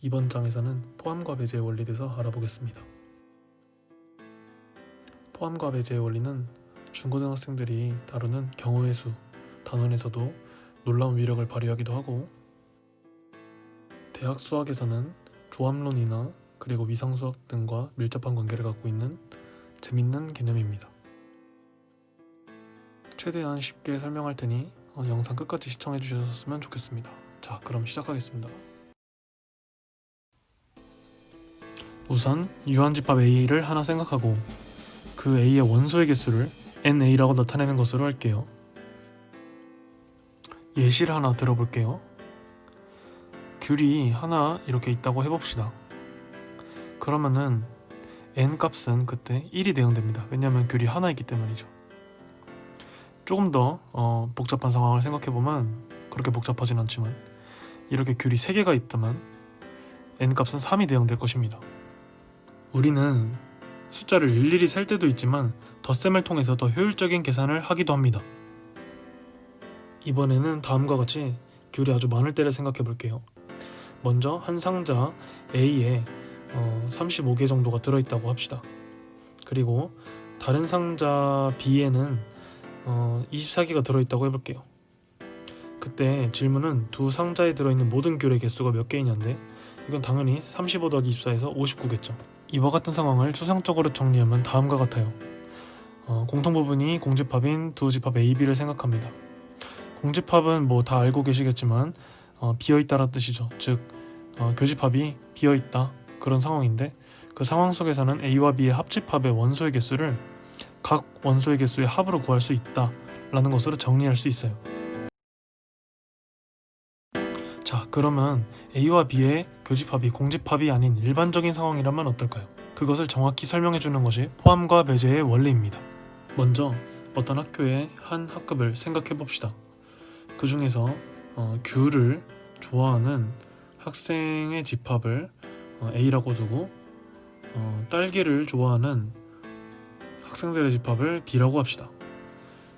이번 장에서는 포함과 배제의 원리에 대해서 알아보겠습니다. 포함과 배제의 원리는 중고등학생들이 다루는 경우의 수, 단원에서도 놀라운 위력을 발휘하기도 하고, 대학 수학에서는 조합론이나 그리고 위상수학 등과 밀접한 관계를 갖고 있는 재밌는 개념입니다. 최대한 쉽게 설명할 테니 영상 끝까지 시청해 주셨으면 좋겠습니다. 자, 그럼 시작하겠습니다. 우선 유한집합 A를 하나 생각하고 그 A의 원소의 개수를 NA라고 나타내는 것으로 할게요. 예시를 하나 들어볼게요. 귤이 하나 이렇게 있다고 해봅시다. 그러면은 N 값은 그때 1이 대응됩니다. 왜냐하면 귤이 하나 있기 때문이죠. 조금 더 복잡한 상황을 생각해보면 그렇게 복잡하진 않지만, 이렇게 귤이 3개가 있다면 N 값은 3이 대응될 것입니다. 우리는 숫자를 일일이 셀 때도 있지만 덧셈을 통해서 더 효율적인 계산을 하기도 합니다. 이번에는 다음과 같이 귤이 아주 많을 때를 생각해 볼게요. 먼저 한 상자 A에 35개 정도가 들어있다고 합시다. 그리고 다른 상자 B에는 24개가 들어있다고 해볼게요. 그때 질문은 두 상자에 들어있는 모든 귤의 개수가 몇 개이냐인데, 이건 당연히 35 더하기 24에서 59겠죠. 이와 같은 상황을 추상적으로 정리하면 다음과 같아요. 공통부분이 공집합인 두 집합 A, B를 생각합니다. 공집합은 뭐 다 알고 계시겠지만 비어있다라는 뜻이죠. 즉 교집합이 비어있다, 그런 상황인데, 그 상황 속에서는 A와 B의 합집합의 원소의 개수를 각 원소의 개수의 합으로 구할 수 있다라는 것으로 정리할 수 있어요. 자, 그러면 A와 B의 교집합이 공집합이 아닌 일반적인 상황이라면 어떨까요? 그것을 정확히 설명해주는 것이 포함과 배제의 원리입니다. 먼저 어떤 학교의 한 학급을 생각해봅시다. 그 중에서 귤을 좋아하는 학생의 집합을 A라고 두고 딸기를 좋아하는 학생들의 집합을 B라고 합시다.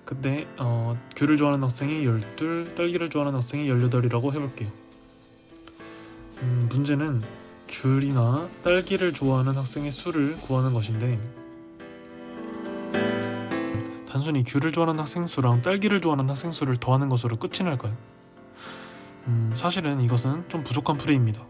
그때 귤을 좋아하는 학생이 12, 딸기를 좋아하는 학생이 18이라고 해볼게요. 문제는 귤이나 딸기를 좋아하는 학생의 수를 구하는 것인데, 단순히 귤을 좋아하는 학생 수랑 딸기를 좋아하는 학생 수를 더하는 것으로 끝이 날까요? 사실은 이것은 좀 부족한 풀이입니다.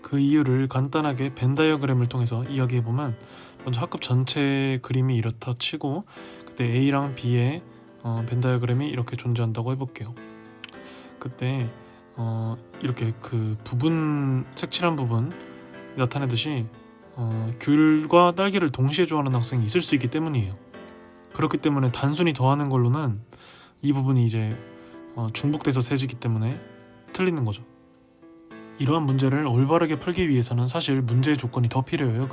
그 이유를 간단하게 벤 다이어그램을 통해서 이야기해보면, 먼저 학급 전체 그림이 이렇다 치고 그때 A랑 B의 벤 다이어그램이 이렇게 존재한다고 해볼게요. 그때 이렇게 그 부분, 색칠한 부분 나타내듯이 귤과 딸기를 동시에 좋아하는 학생이 있을 수 있기 때문이에요. 그렇기 때문에 단순히 더하는 걸로는 이 부분이 이제 중복돼서 세지기 때문에 틀리는 거죠. 이러한 문제를 올바르게 풀기 위해서는 사실 문제의 조건이 더 필요해요.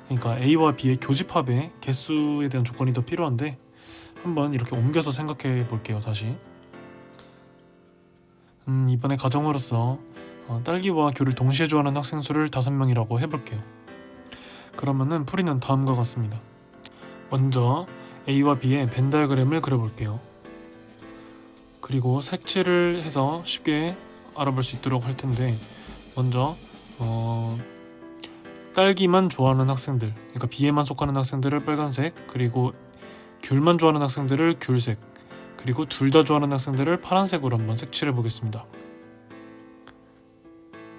그러니까 A와 B의 교집합의 개수에 대한 조건이 더 필요한데, 한번 이렇게 옮겨서 생각해 볼게요. 다시 이번에 가정으로서 딸기와 귤을 동시에 좋아하는 학생 수를 5명이라고 해볼게요. 그러면은 풀이는 다음과 같습니다. 먼저 A와 B의 벤 다이어그램을 그려볼게요. 그리고 색칠을 해서 쉽게 알아볼 수 있도록 할 텐데, 먼저 딸기만 좋아하는 학생들, 그러니까 B에만 속하는 학생들을 빨간색, 그리고 귤만 좋아하는 학생들을 귤색, 그리고 둘 다 좋아하는 학생들을 파란색으로 한번 색칠해 보겠습니다.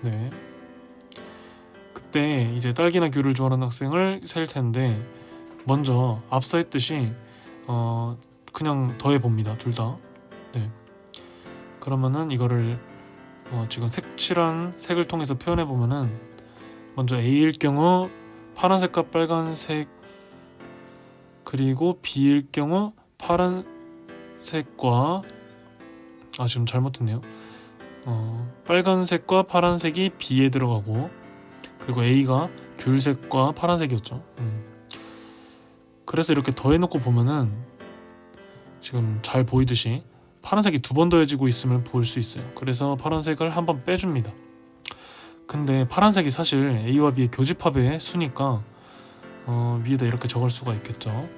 네. 그때 이제 딸기나 귤을 좋아하는 학생을 셀 텐데, 먼저 앞서 했듯이 그냥 더해 봅니다. 둘 다. 네. 그러면은 이거를 지금 색칠한 색을 통해서 표현해 보면은, 먼저 A일 경우 파란색과 빨간색, 그리고 B일 경우 파란색과 지금 잘못했네요. 빨간색과 파란색이 B에 들어가고, 그리고 A가 귤색과 파란색이었죠. 그래서 이렇게 더해놓고 보면은 지금 잘 보이듯이 파란색이 2번 더해지고 있음을 볼 수 있어요. 그래서 파란색을 한번 빼줍니다. 근데 파란색이 사실 A와 B의 교집합의 수니까 위에다 이렇게 적을 수가 있겠죠.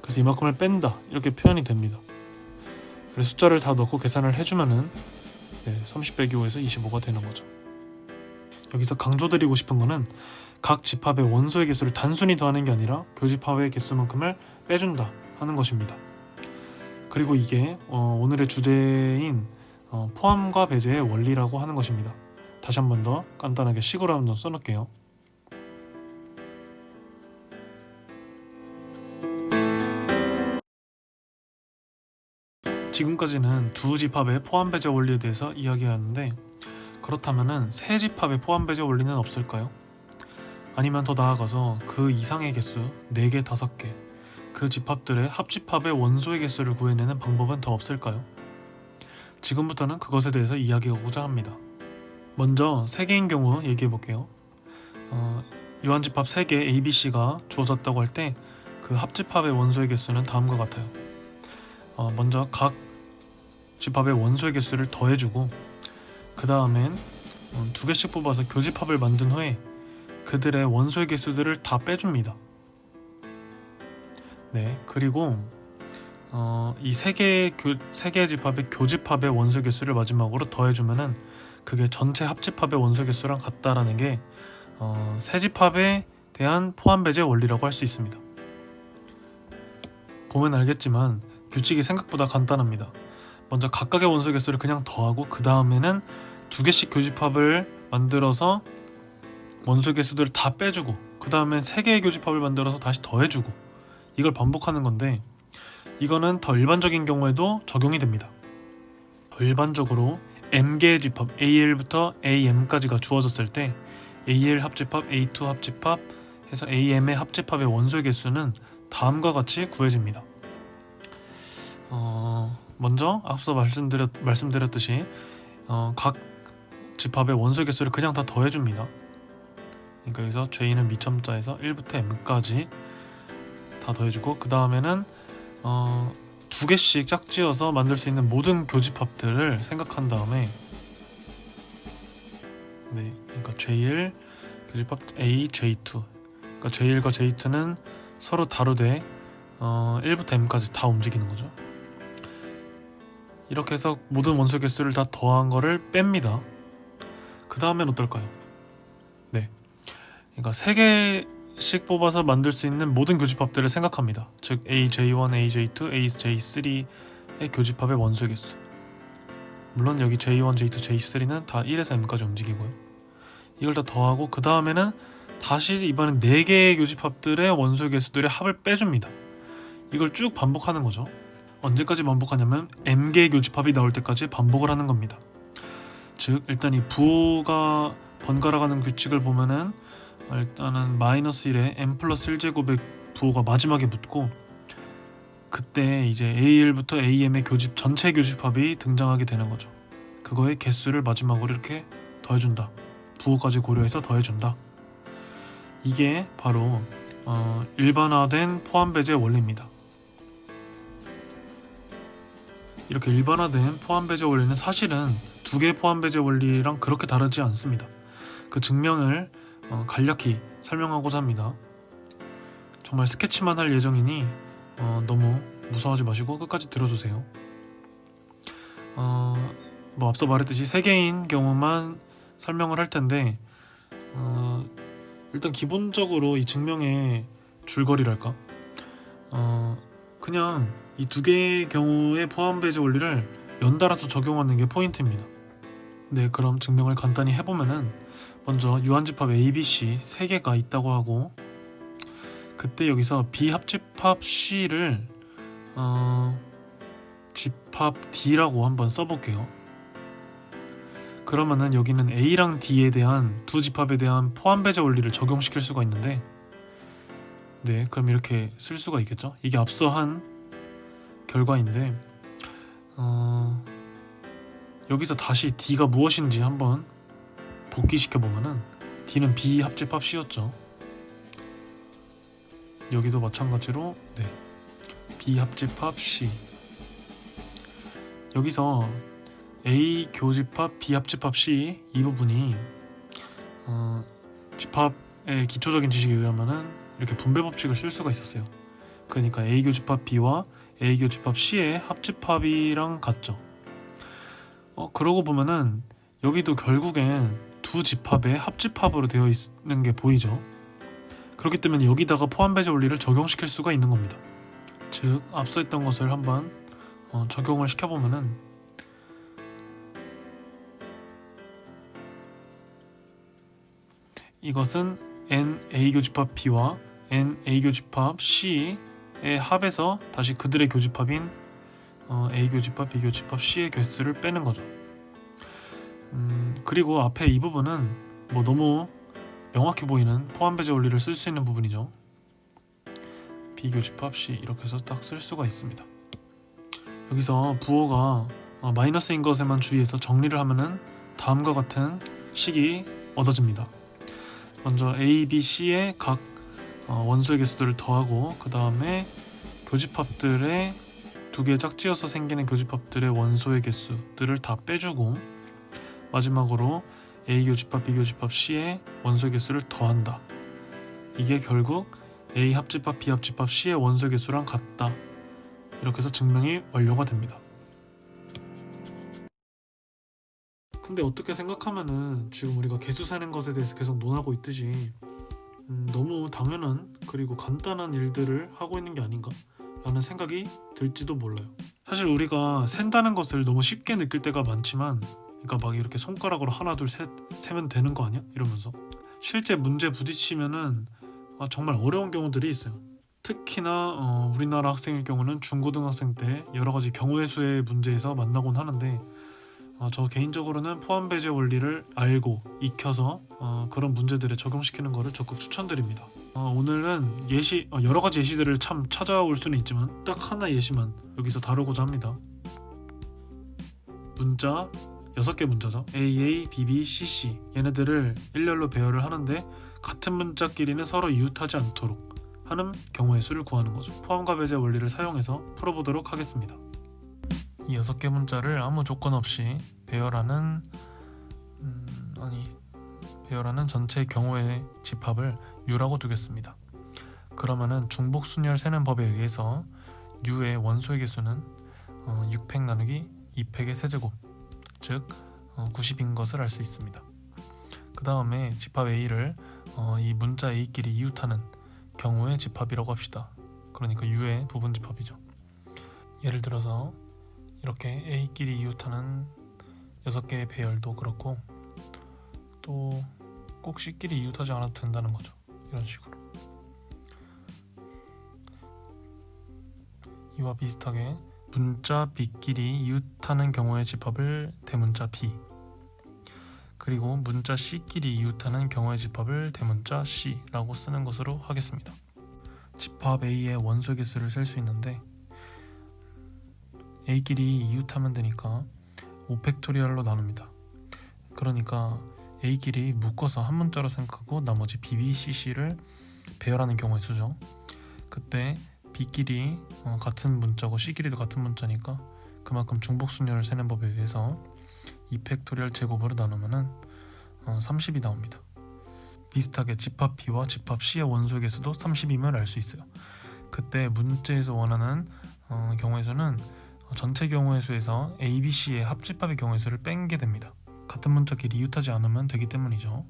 그래서 이만큼을 뺀다, 이렇게 표현이 됩니다. 그래서 숫자를 다 넣고 계산을 해주면은 30 빼기 5에서 25가 되는 거죠. 여기서 강조드리고 싶은 거는 각 집합의 원소의 개수를 단순히 더하는 게 아니라 교집합의 개수만큼을 빼준다 하는 것입니다. 그리고 이게 오늘의 주제인 포함과 배제의 원리라고 하는 것입니다. 다시 한 번 더 간단하게 식으로 한번 써놓을게요. 지금까지는 두 집합의 포함 배제 원리에 대해서 이야기하였는데, 그렇다면은 세 집합의 포함 배제 원리는 없을까요? 아니면 더 나아가서 그 이상의 개수 4개, 5개, 그 집합들의 합집합의 원소의 개수를 구해내는 방법은 더 없을까요? 지금부터는 그것에 대해서 이야기하고자 합니다. 먼저 3개인 경우 얘기해 볼게요. 유한집합 3개 A, B, C가 주어졌다고 할 때 그 합집합의 원소의 개수는 다음과 같아요. 먼저 각 집합의 원소의 개수를 더해주고, 그 다음엔 2개씩 뽑아서 교집합을 만든 후에 그들의 원소의 개수들을 다 빼줍니다. 그리고 이 3개의 집합의 교집합의 원소의 개수를 마지막으로 더해주면은 그게 전체 합집합의 원소의 개수랑 같다라는 게 세 집합에 대한 포함 배제 원리라고 할 수 있습니다. 보면 알겠지만 규칙이 생각보다 간단합니다. 먼저 각각의 원소의 개수를 그냥 더하고, 그 다음에는 2개씩 교집합을 만들어서 원소의 개수들을 다 빼주고, 그 다음에 3개의 교집합을 만들어서 다시 더해주고, 이걸 반복하는 건데, 이거는 더 일반적인 경우에도 적용이 됩니다. 더 일반적으로 m개의 집합 AL부터 AM까지가 주어졌을 때 AL 합집합, A2 합집합 해서 AM의 합집합의 원소의 개수는 다음과 같이 구해집니다. 먼저 앞서 말씀드렸듯이 각 집합의 원소의 개수를 그냥 다 더해줍니다. 그러니까 여기서 J는 미첨자에서 1부터 M까지 다 더해주고, 그 다음에는 2개씩 짝지어서 만들 수 있는 모든 교집합들을 생각한 다음에 그러니까 J1 교집합 A, J2, 그러니까 J1과 J2는 서로 다르되 1부터 M까지 다 움직이는 거죠. 이렇게 해서 모든 원소 개수를 다 더한 거를 뺍니다. 그 다음엔 어떨까요? 그러니까 3개씩 뽑아서 만들 수 있는 모든 교집합들을 생각합니다. 즉 AJ1, AJ2, AJ3의 교집합의 원소 개수. 물론 여기 J1, J2, J3는 다 1에서 M까지 움직이고요. 이걸 다 더하고, 그 다음에는 다시 이번엔 4개의 교집합들의 원소 개수들의 합을 빼줍니다. 이걸 쭉 반복하는 거죠. 언제까지 반복하냐면 m개의 교집합이 나올 때까지 반복을 하는 겁니다. 즉 일단 이 부호가 번갈아가는 규칙을 보면은 일단은 -1에 m 플러스 1제곱의 부호가 마지막에 붙고, 그때 이제 AL부터 AM의 전체 교집합이 등장하게 되는 거죠. 그거의 개수를 마지막으로 이렇게 더해준다. 부호까지 고려해서 더해준다. 이게 바로 일반화된 포함 배제 원리입니다. 이렇게 일반화된 포함 배제 원리는 사실은 2개의 포함 배제 원리랑 그렇게 다르지 않습니다. 그 증명을 간략히 설명하고자 합니다. 정말 스케치만 할 예정이니 너무 무서워하지 마시고 끝까지 들어주세요. 앞서 말했듯이 3개인 경우만 설명을 할 텐데, 일단 기본적으로 이 증명의 줄거리랄까, 그냥 이 2개의 경우의 포함 배제 원리를 연달아서 적용하는 게 포인트입니다. 그럼 증명을 간단히 해보면은, 먼저 유한집합 A, B, C 3개가 있다고 하고, 그때 여기서 비합집합 C를 집합 D라고 한번 써볼게요. 그러면은 여기는 A랑 D에 대한 두 집합에 대한 포함 배제 원리를 적용시킬 수가 있는데, 그럼 이렇게 쓸 수가 있겠죠. 이게 앞서 한 결과인데, 여기서 다시 D가 무엇인지 한번 복귀시켜 보면은 D는 비합집합 C였죠. 여기도 마찬가지로 비합집합 C. 여기서 A 교집합 B합집합 C 이 부분이 집합의 기초적인 지식에 의하면은 이렇게 분배 법칙을 쓸 수가 있었어요. 그러니까 A 교집합 B와 A 교집합 C의 합집합이랑 같죠. 그러고 보면은 여기도 결국엔 두 집합의 합집합으로 되어 있는 게 보이죠. 그렇기 때문에 여기다가 포함 배제 원리를 적용시킬 수가 있는 겁니다. 즉 앞서 했던 것을 한번 적용을 시켜보면은 이것은 NA 교집합 B와 NA 교집합 C의 합에서 다시 그들의 교집합인 A 교집합, B 교집합, C의 개수를 빼는 거죠. 그리고 앞에 이 부분은 뭐 너무 명확해 보이는 포함 배제 원리를 쓸 수 있는 부분이죠. B 교집합 C 이렇게 해서 딱 쓸 수가 있습니다. 여기서 부호가 마이너스인 것에만 주의해서 정리를 하면은 다음과 같은 식이 얻어집니다. 먼저 A, B, C의 각 원소의 개수들을 더하고 그 다음에 교집합들의 두 개 짝지어서 생기는 교집합들의 원소의 개수들을 다 빼주고 마지막으로 A 교집합, B 교집합, C의 원소의 개수를 더한다. 이게 결국 A 합집합, B 합집합, C의 원소의 개수랑 같다. 이렇게 해서 증명이 완료가 됩니다. 근데 어떻게 생각하면은 지금 우리가 개수 세는 것에 대해서 계속 논하고 있듯이 너무 당연한 그리고 간단한 일들을 하고 있는 게 아닌가 라는 생각이 들지도 몰라요. 사실 우리가 센다는 것을 너무 쉽게 느낄 때가 많지만 그러니까 막 이렇게 손가락으로 하나 둘 셋 세면 되는 거 아니야? 이러면서 실제 문제 부딪히면은 정말 어려운 경우들이 있어요. 특히나 우리나라 학생일 경우는 중고등학생 때 여러 가지 경우의 수의 문제에서 만나곤 하는데 저 개인적으로는 포함 배제 원리를 알고 익혀서 그런 문제들에 적용시키는 것을 적극 추천드립니다. 오늘은 예시 여러 가지 예시들을 참 찾아올 수는 있지만 딱 하나 예시만 여기서 다루고자 합니다. 문자 6개 문자죠. AA, BB, CC 얘네들을 일렬로 배열을 하는데 같은 문자끼리는 서로 이웃하지 않도록 하는 경우의 수를 구하는 거죠. 포함과 배제 원리를 사용해서 풀어보도록 하겠습니다. 이 6개 문자를 아무 조건 없이 배열하는 전체 경우의 집합을 U라고 두겠습니다. 그러면은 중복순열 세는 법에 의해서 U의 원소의 개수는 6팩 나누기 2팩의 세제곱 즉 90인 것을 알 수 있습니다. 그 다음에 집합 A를 이 문자 A끼리 이웃하는 경우의 집합이라고 합시다. 그러니까 U의 부분 집합이죠. 예를 들어서 이렇게 A끼리 이웃하는 6개의 배열도 그렇고 또 꼭 C끼리 이웃하지 않아도 된다는 거죠. 이런 식으로 이와 비슷하게 문자 B끼리 이웃하는 경우의 집합을 대문자 B 그리고 문자 C끼리 이웃하는 경우의 집합을 대문자 C라고 쓰는 것으로 하겠습니다. 집합 A의 원소 개수를 셀 수 있는데 A끼리 이웃하면 되니까 5팩토리얼로 나눕니다. 그러니까 A끼리 묶어서 한 문자로 생각하고 나머지 B, B, C, C를 배열하는 경우의 수죠. 그때 B끼리 같은 문자고 C끼리도 같은 문자니까 그만큼 중복순열을 세는 법에 의해서 2팩토리얼 제곱으로 나누면 30이 나옵니다. 비슷하게 집합 B와 집합 C의 원소의 개수도 30임을 알 수 있어요. 그때 문제에서 원하는 경우의 수는 전체 경우의 수에서 A, B, C의 합집합의 경우의 수를 뺀 게 됩니다. 같은 문자끼리 이웃하지 않으면 되기 때문이죠.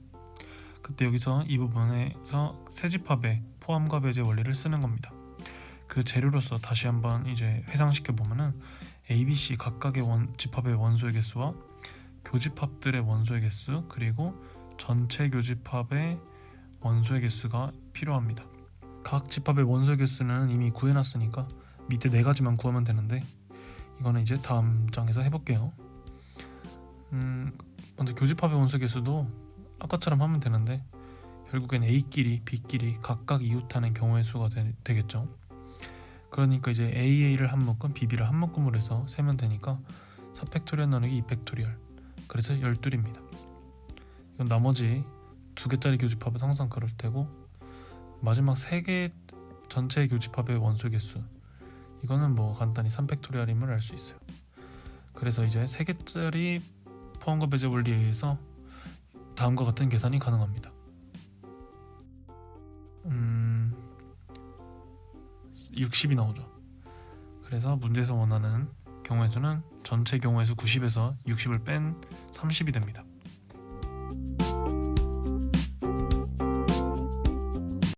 그때 여기서 이 부분에서 세 집합의 포함과 배제 원리를 쓰는 겁니다. 그 재료로서 다시 한번 이제 회상시켜 보면은 A, B, C 각각의 집합의 원소의 개수와 교집합들의 원소의 개수 그리고 전체 교집합의 원소의 개수가 필요합니다. 각 집합의 원소의 개수는 이미 구해놨으니까 밑에 4가지만 구하면 되는데 이거는 이제 다음 장에서 해볼게요. 먼저 교집합의 원소 개수도 아까처럼 하면 되는데 결국엔 A끼리 B끼리 각각 이웃하는 경우의 수가 되겠죠. 그러니까 이제 AA를 한 묶음, BB를 한 묶음으로 해서 세면 되니까 4팩토리얼 나누기 2팩토리얼 그래서 12입니다. 이건 나머지 2개짜리 교집합은 항상 그럴 테고 마지막 3개 전체 교집합의 원소 개수 이거는 뭐 간단히 3팩토리얼임을 알 수 있어요. 그래서 이제 3개짜리 포함과 배제 원리에 의해서 다음과 같은 계산이 가능합니다. 60이 나오죠. 그래서 문제에서 원하는 경우의 수는 전체 경우의 수 90에서 60을 뺀 30이 됩니다.